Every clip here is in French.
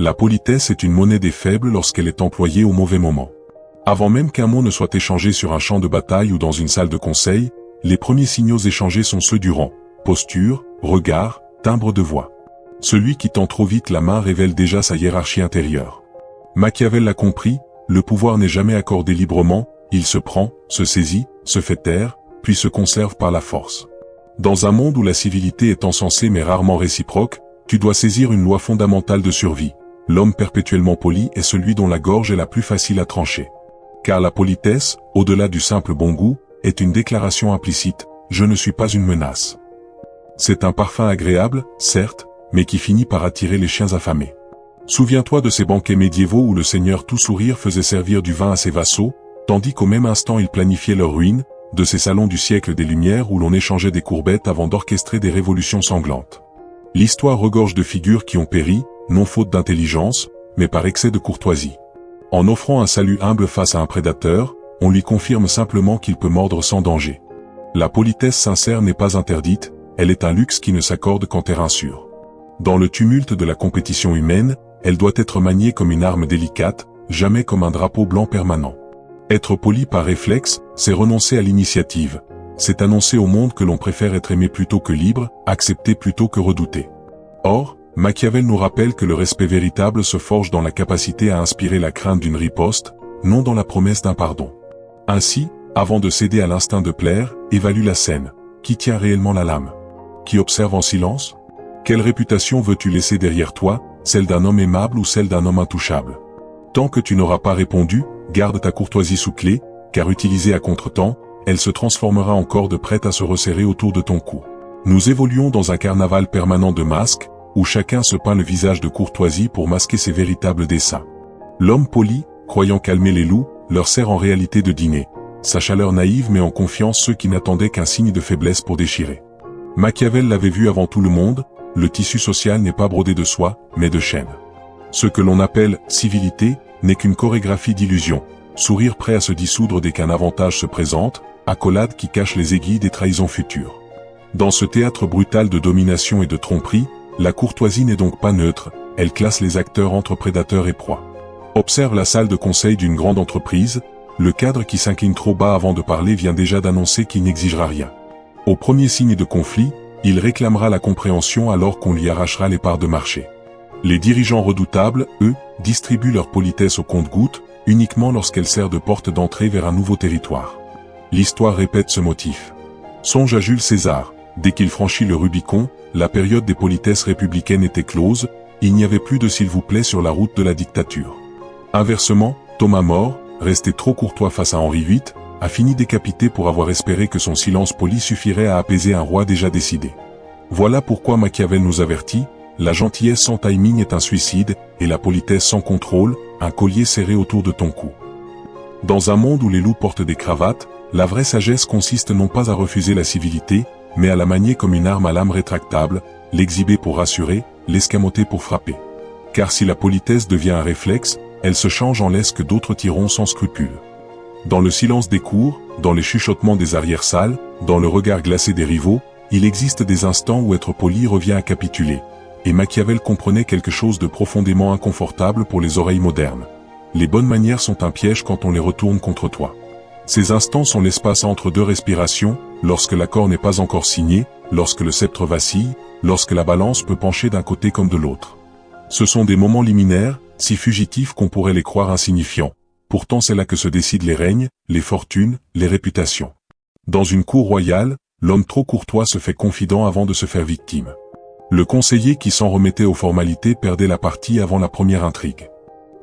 La politesse est une monnaie des faibles lorsqu'elle est employée au mauvais moment. Avant même qu'un mot ne soit échangé sur un champ de bataille ou dans une salle de conseil, les premiers signaux échangés sont ceux du rang, posture, regard, timbre de voix. Celui qui tend trop vite la main révèle déjà sa hiérarchie intérieure. Machiavel l'a compris, le pouvoir n'est jamais accordé librement, il se prend, se saisit, se fait taire, puis se conserve par la force. Dans un monde où la civilité est encensée mais rarement réciproque, tu dois saisir une loi fondamentale de survie. L'homme perpétuellement poli est celui dont la gorge est la plus facile à trancher. Car la politesse, au-delà du simple bon goût, est une déclaration implicite, je ne suis pas une menace. C'est un parfum agréable, certes, mais qui finit par attirer les chiens affamés. Souviens-toi de ces banquets médiévaux où le seigneur tout sourire faisait servir du vin à ses vassaux, tandis qu'au même instant il planifiait leur ruine, de ces salons du siècle des Lumières où l'on échangeait des courbettes avant d'orchestrer des révolutions sanglantes. L'histoire regorge de figures qui ont péri, non faute d'intelligence, mais par excès de courtoisie. En offrant un salut humble face à un prédateur, on lui confirme simplement qu'il peut mordre sans danger. La politesse sincère n'est pas interdite, elle est un luxe qui ne s'accorde qu'en terrain sûr. Dans le tumulte de la compétition humaine, elle doit être maniée comme une arme délicate, jamais comme un drapeau blanc permanent. Être poli par réflexe, c'est renoncer à l'initiative. C'est annoncer au monde que l'on préfère être aimé plutôt que libre, accepté plutôt que redouté. Or, Machiavel nous rappelle que le respect véritable se forge dans la capacité à inspirer la crainte d'une riposte, non dans la promesse d'un pardon. Ainsi, avant de céder à l'instinct de plaire, évalue la scène. Qui tient réellement la lame? Qui observe en silence? Quelle réputation veux-tu laisser derrière toi, celle d'un homme aimable ou celle d'un homme intouchable? Tant que tu n'auras pas répondu, garde ta courtoisie sous clé, car utilisée à contretemps, elle se transformera en corde prête à se resserrer autour de ton cou. Nous évoluons dans un carnaval permanent de masques, où chacun se peint le visage de courtoisie pour masquer ses véritables desseins. L'homme poli, croyant calmer les loups, leur sert en réalité de dîner. Sa chaleur naïve met en confiance ceux qui n'attendaient qu'un signe de faiblesse pour déchirer. Machiavel l'avait vu avant tout le monde, le tissu social n'est pas brodé de soie, mais de chaîne. Ce que l'on appelle civilité n'est qu'une chorégraphie d'illusions, sourire prêt à se dissoudre dès qu'un avantage se présente, accolade qui cache les aiguilles des trahisons futures. Dans ce théâtre brutal de domination et de tromperie, la courtoisie n'est donc pas neutre, elle classe les acteurs entre prédateurs et proies. Observe la salle de conseil d'une grande entreprise, le cadre qui s'incline trop bas avant de parler vient déjà d'annoncer qu'il n'exigera rien. Au premier signe de conflit, il réclamera la compréhension alors qu'on lui arrachera les parts de marché. Les dirigeants redoutables, eux, distribuent leur politesse au compte-gouttes, uniquement lorsqu'elle sert de porte d'entrée vers un nouveau territoire. L'histoire répète ce motif. Songe à Jules César, dès qu'il franchit le Rubicon, la période des politesses républicaines était close, il n'y avait plus de s'il vous plaît sur la route de la dictature. Inversement, Thomas More, resté trop courtois face à Henri VIII, a fini décapité pour avoir espéré que son silence poli suffirait à apaiser un roi déjà décidé. Voilà pourquoi Machiavel nous avertit, la gentillesse sans timing est un suicide, et la politesse sans contrôle, un collier serré autour de ton cou. Dans un monde où les loups portent des cravates, la vraie sagesse consiste non pas à refuser la civilité, mais à la manier comme une arme à lame rétractable, l'exhiber pour rassurer, l'escamoter pour frapper. Car si la politesse devient un réflexe, elle se change en laisse que d'autres tireront sans scrupule. Dans le silence des cours, dans les chuchotements des arrière-salles, dans le regard glacé des rivaux, il existe des instants où être poli revient à capituler. Et Machiavel comprenait quelque chose de profondément inconfortable pour les oreilles modernes. Les bonnes manières sont un piège quand on les retourne contre toi. Ces instants sont l'espace entre deux respirations, lorsque l'accord n'est pas encore signé, lorsque le sceptre vacille, lorsque la balance peut pencher d'un côté comme de l'autre. Ce sont des moments liminaires, si fugitifs qu'on pourrait les croire insignifiants. Pourtant c'est là que se décident les règnes, les fortunes, les réputations. Dans une cour royale, l'homme trop courtois se fait confident avant de se faire victime. Le conseiller qui s'en remettait aux formalités perdait la partie avant la première intrigue.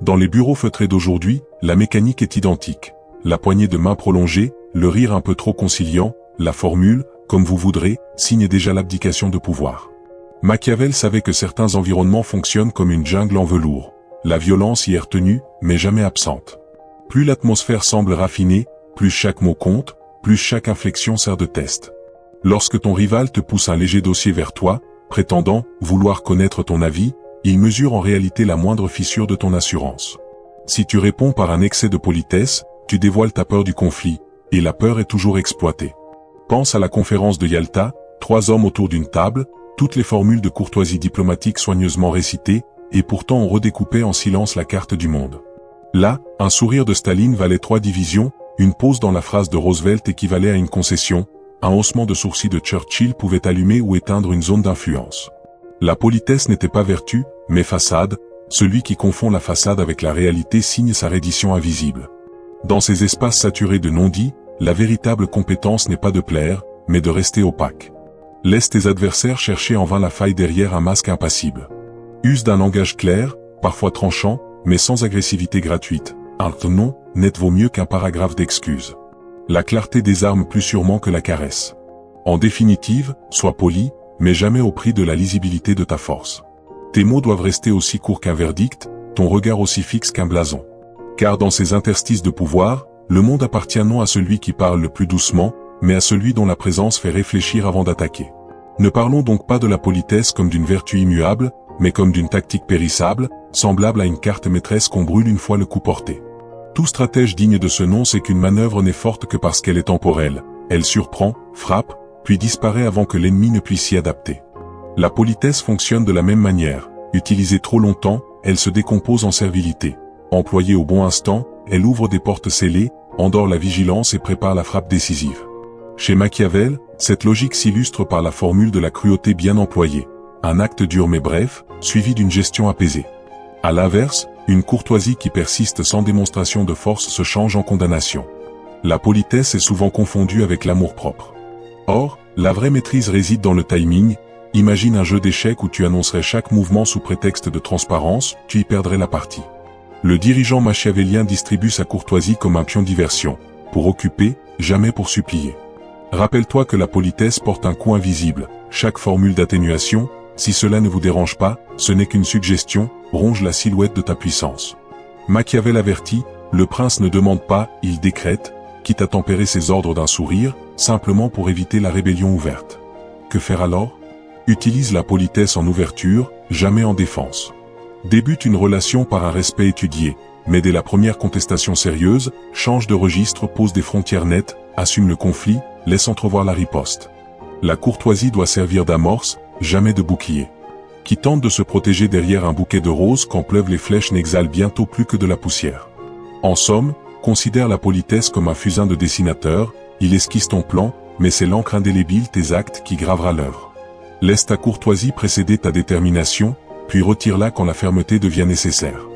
Dans les bureaux feutrés d'aujourd'hui, la mécanique est identique. La poignée de main prolongée, le rire un peu trop conciliant, la formule, comme vous voudrez, signe déjà l'abdication de pouvoir. Machiavel savait que certains environnements fonctionnent comme une jungle en velours. La violence y est retenue, mais jamais absente. Plus l'atmosphère semble raffinée, plus chaque mot compte, plus chaque inflexion sert de test. Lorsque ton rival te pousse un léger dossier vers toi, prétendant vouloir connaître ton avis, il mesure en réalité la moindre fissure de ton assurance. Si tu réponds par un excès de politesse, tu dévoiles ta peur du conflit, et la peur est toujours exploitée. Pense à la conférence de Yalta, 3 hommes autour d'une table, toutes les formules de courtoisie diplomatique soigneusement récitées, et pourtant on redécoupait en silence la carte du monde. Là, un sourire de Staline valait 3 divisions, une pause dans la phrase de Roosevelt équivalait à une concession, un haussement de sourcils de Churchill pouvait allumer ou éteindre une zone d'influence. La politesse n'était pas vertu, mais façade, celui qui confond la façade avec la réalité signe sa reddition invisible. Dans ces espaces saturés de non-dits, la véritable compétence n'est pas de plaire, mais de rester opaque. Laisse tes adversaires chercher en vain la faille derrière un masque impassible. Use d'un langage clair, parfois tranchant, mais sans agressivité gratuite. Un non net vaut mieux qu'un paragraphe d'excuses. La clarté désarme plus sûrement que la caresse. En définitive, sois poli, mais jamais au prix de la lisibilité de ta force. Tes mots doivent rester aussi courts qu'un verdict, ton regard aussi fixe qu'un blason. Car dans ces interstices de pouvoir, le monde appartient non à celui qui parle le plus doucement, mais à celui dont la présence fait réfléchir avant d'attaquer. Ne parlons donc pas de la politesse comme d'une vertu immuable, mais comme d'une tactique périssable, semblable à une carte maîtresse qu'on brûle une fois le coup porté. Tout stratège digne de ce nom sait qu'une manœuvre n'est forte que parce qu'elle est temporelle. Elle surprend, frappe, puis disparaît avant que l'ennemi ne puisse s'y adapter. La politesse fonctionne de la même manière. Utilisée trop longtemps, elle se décompose en servilité. Employée au bon instant, elle ouvre des portes scellées, endort la vigilance et prépare la frappe décisive. Chez Machiavel, cette logique s'illustre par la formule de la cruauté bien employée. Un acte dur mais bref, suivi d'une gestion apaisée. À l'inverse, une courtoisie qui persiste sans démonstration de force se change en condamnation. La politesse est souvent confondue avec l'amour-propre. Or, la vraie maîtrise réside dans le timing. Imagine un jeu d'échecs où tu annoncerais chaque mouvement sous prétexte de transparence, tu y perdrais la partie. Le dirigeant machiavélien distribue sa courtoisie comme un pion diversion, pour occuper, jamais pour supplier. Rappelle-toi que la politesse porte un coup invisible, chaque formule d'atténuation, si cela ne vous dérange pas, ce n'est qu'une suggestion, ronge la silhouette de ta puissance. Machiavel avertit, le prince ne demande pas, il décrète, quitte à tempérer ses ordres d'un sourire, simplement pour éviter la rébellion ouverte. Que faire alors? Utilise la politesse en ouverture, jamais en défense. Débute une relation par un respect étudié, mais dès la première contestation sérieuse, change de registre, pose des frontières nettes, assume le conflit, laisse entrevoir la riposte. La courtoisie doit servir d'amorce, jamais de bouclier. Qui tente de se protéger derrière un bouquet de roses quand pleuvent les flèches n'exhale bientôt plus que de la poussière. En somme, considère la politesse comme un fusain de dessinateur, il esquisse ton plan, mais c'est l'encre indélébile tes actes qui gravera l'œuvre. Laisse ta courtoisie précéder ta détermination, puis retire-la quand la fermeté devient nécessaire.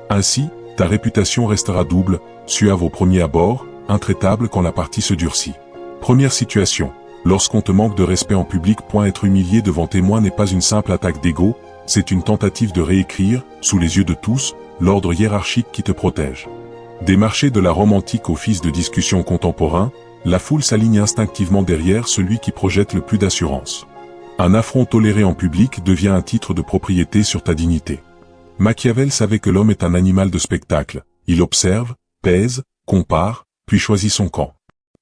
Ainsi, ta réputation restera double, suave au premier abord, intraitable quand la partie se durcit. Première situation. Lorsqu'on te manque de respect en public. Être humilié devant témoin n'est pas une simple attaque d'ego, c'est une tentative de réécrire, sous les yeux de tous, l'ordre hiérarchique qui te protège. Des marchés de la Rome antique au fils de discussion contemporain, la foule s'aligne instinctivement derrière celui qui projette le plus d'assurance. Un affront toléré en public devient un titre de propriété sur ta dignité. Machiavel savait que l'homme est un animal de spectacle, il observe, pèse, compare, puis choisit son camp.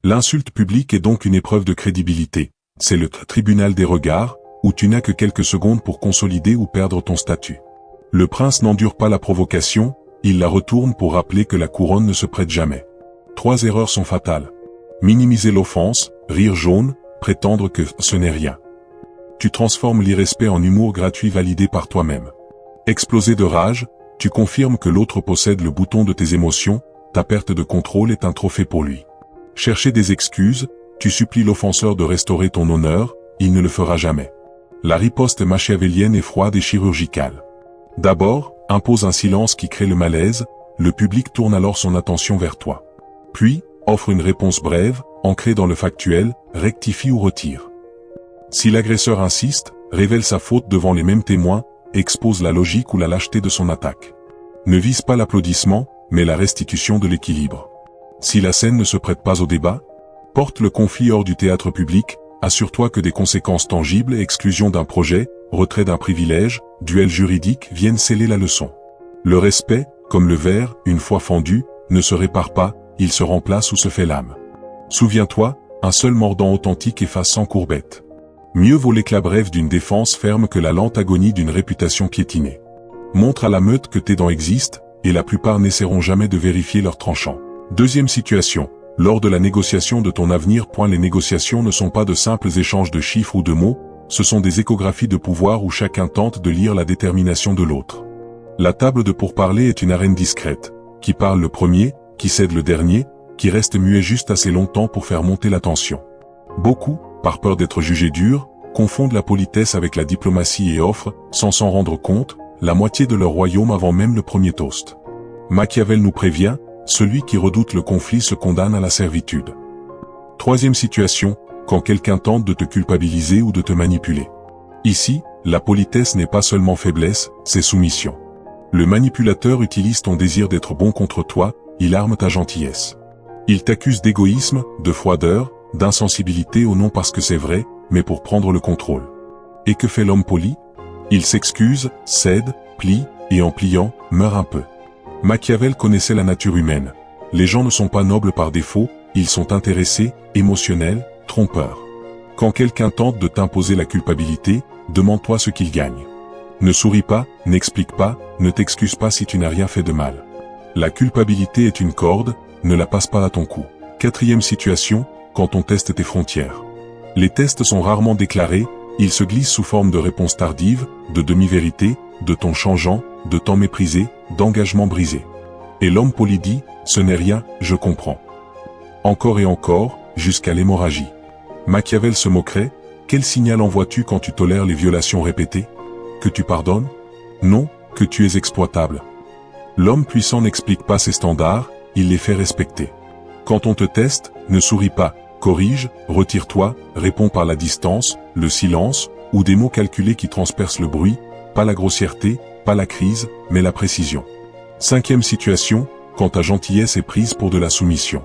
L'insulte publique est donc une épreuve de crédibilité, c'est le tribunal des regards, où tu n'as que quelques secondes pour consolider ou perdre ton statut. Le prince n'endure pas la provocation, il la retourne pour rappeler que la couronne ne se prête jamais. 3 erreurs sont fatales. Minimiser l'offense, rire jaune, prétendre que ce n'est rien. Tu transformes l'irrespect en humour gratuit validé par toi-même. Exploser de rage, tu confirmes que l'autre possède le bouton de tes émotions, ta perte de contrôle est un trophée pour lui. Chercher des excuses, tu supplies l'offenseur de restaurer ton honneur, il ne le fera jamais. La riposte machiavélienne est froide et chirurgicale. D'abord, impose un silence qui crée le malaise, le public tourne alors son attention vers toi. Puis, offre une réponse brève, ancrée dans le factuel, rectifie ou retire. Si l'agresseur insiste, révèle sa faute devant les mêmes témoins, expose la logique ou la lâcheté de son attaque. Ne vise pas l'applaudissement, mais la restitution de l'équilibre. Si la scène ne se prête pas au débat, porte le conflit hors du théâtre public, assure-toi que des conséquences tangibles, exclusion d'un projet, retrait d'un privilège, duel juridique viennent sceller la leçon. Le respect, comme le verre, une fois fendu, ne se répare pas, il se remplace ou se fait lame. Souviens-toi, un seul mordant authentique efface sans courbette. Mieux vaut l'éclat bref d'une défense ferme que la lente agonie d'une réputation piétinée. Montre à la meute que tes dents existent, et la plupart n'essaieront jamais de vérifier leur tranchant. Deuxième situation. Lors de la négociation de ton avenir. Les négociations ne sont pas de simples échanges de chiffres ou de mots, ce sont des échographies de pouvoir où chacun tente de lire la détermination de l'autre. La table de pourparlers est une arène discrète, qui parle le premier, qui cède le dernier, qui reste muet juste assez longtemps pour faire monter la tension. Beaucoup, par peur d'être jugés durs, confondent la politesse avec la diplomatie et offrent, sans s'en rendre compte, la moitié de leur royaume avant même le premier toast. Machiavel nous prévient, celui qui redoute le conflit se condamne à la servitude. Troisième situation, quand quelqu'un tente de te culpabiliser ou de te manipuler. Ici, la politesse n'est pas seulement faiblesse, c'est soumission. Le manipulateur utilise ton désir d'être bon contre toi, il arme ta gentillesse. Il t'accuse d'égoïsme, de froideur, d'insensibilité au non parce que c'est vrai, mais pour prendre le contrôle. Et que fait l'homme poli? Il s'excuse, cède, plie, et en pliant, meurt un peu. Machiavel connaissait la nature humaine. Les gens ne sont pas nobles par défaut, ils sont intéressés, émotionnels, trompeurs. Quand quelqu'un tente de t'imposer la culpabilité, demande-toi ce qu'il gagne. Ne souris pas, n'explique pas, ne t'excuse pas si tu n'as rien fait de mal. La culpabilité est une corde, ne la passe pas à ton cou. Quatrième situation, quand on teste tes frontières. Les tests sont rarement déclarés, ils se glissent sous forme de réponses tardives, de demi-vérités, de tons changeants, de temps méprisés, d'engagements brisés. Et l'homme poli dit, ce n'est rien, je comprends. Encore et encore, jusqu'à l'hémorragie. Machiavel se moquerait, quel signal envoies-tu quand tu tolères les violations répétées? Que tu pardonnes? Non, que tu es exploitable. L'homme puissant n'explique pas ses standards, il les fait respecter. Quand on te teste, ne souris pas, corrige, retire-toi, réponds par la distance, le silence, ou des mots calculés qui transpercent le bruit, pas la grossièreté, pas la crise, mais la précision. Cinquième situation, quand ta gentillesse est prise pour de la soumission.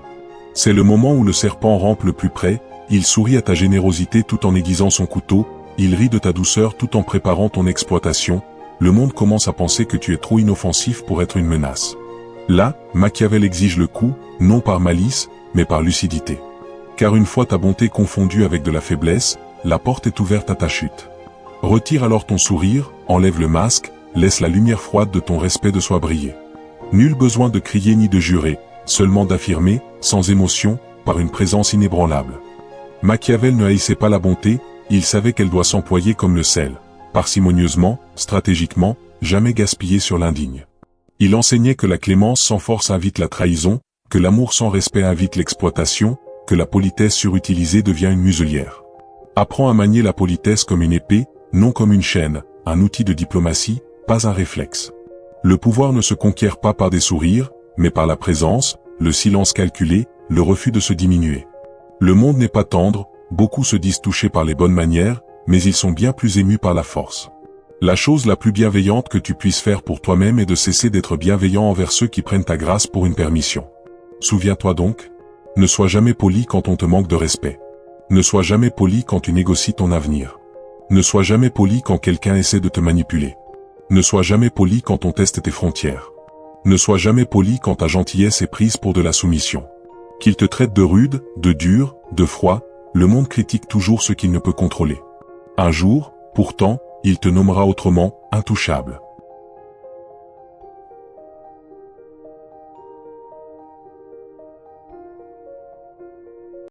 C'est le moment où le serpent rampe le plus près, il sourit à ta générosité tout en aiguisant son couteau, il rit de ta douceur tout en préparant ton exploitation, le monde commence à penser que tu es trop inoffensif pour être une menace. Là, Machiavel exige le coup, non par malice, mais par lucidité. Car une fois ta bonté confondue avec de la faiblesse, la porte est ouverte à ta chute. Retire alors ton sourire, enlève le masque, laisse la lumière froide de ton respect de soi briller. Nul besoin de crier ni de jurer, seulement d'affirmer, sans émotion, par une présence inébranlable. Machiavel ne haïssait pas la bonté, il savait qu'elle doit s'employer comme le sel, parcimonieusement, stratégiquement, jamais gaspillée sur l'indigne. Il enseignait que la clémence sans force invite la trahison, que l'amour sans respect invite l'exploitation, que la politesse surutilisée devient une muselière. Apprends à manier la politesse comme une épée, non comme une chaîne, un outil de diplomatie, pas un réflexe. Le pouvoir ne se conquiert pas par des sourires, mais par la présence, le silence calculé, le refus de se diminuer. Le monde n'est pas tendre, beaucoup se disent touchés par les bonnes manières, mais ils sont bien plus émus par la force. La chose la plus bienveillante que tu puisses faire pour toi-même est de cesser d'être bienveillant envers ceux qui prennent ta grâce pour une permission. Souviens-toi donc, ne sois jamais poli quand on te manque de respect. Ne sois jamais poli quand tu négocies ton avenir. Ne sois jamais poli quand quelqu'un essaie de te manipuler. Ne sois jamais poli quand on teste tes frontières. Ne sois jamais poli quand ta gentillesse est prise pour de la soumission. Qu'il te traite de rude, de dur, de froid, le monde critique toujours ce qu'il ne peut contrôler. Un jour, pourtant, il te nommera autrement, intouchable.